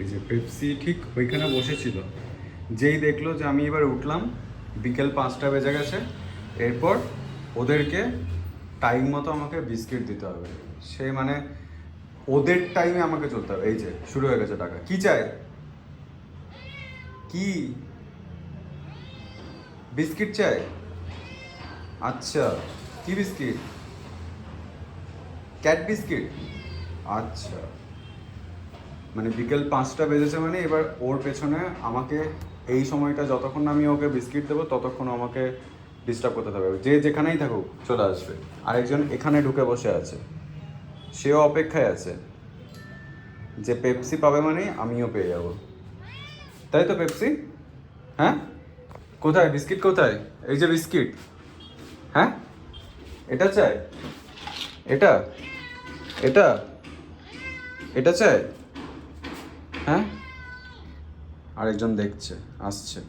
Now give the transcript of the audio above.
এই যে পেপসি ঠিক ওইখানে বসেছিল, যেই দেখলো যে আমি এবার উঠলাম, বিকেল 5টা বেজে গেছে, এরপর ওদেরকে টাইম মতো আমাকে বিস্কিট দিতে হবে। সে মানে ওদের টাইমে আমাকে চলতে হবে। এই যে শুরু হয়ে গেছে টাকা। কি চাই? কি বিস্কিট চাই? আচ্ছা, কি বিস্কিট? Cat biscuit? আচ্ছা, মানে বিকেল 5টা বেজেছে মানে এবার ওর পেছনে আমাকে এই সময়টা যতক্ষণ না আমি ওকে বিস্কিট দেবো ততক্ষণ আমাকে ডিস্টার্ব করতে থাকবে। যে যেখানেই থাকুক চলে আসবে। আরেকজন এখানে ঢুকে বসে আছে, সেও অপেক্ষায় আছে যে পেপসি পাবে মানে আমিও পেয়ে যাব। তাই তো পেপসি? হ্যাঁ, কোথায় বিস্কিট? কোথায়? এই যে বিস্কিট। হ্যাঁ, এটা চাই? এটা? এটা? এটা চাই? হ্যাঁ, আরেকজন দেখছে, আসছে।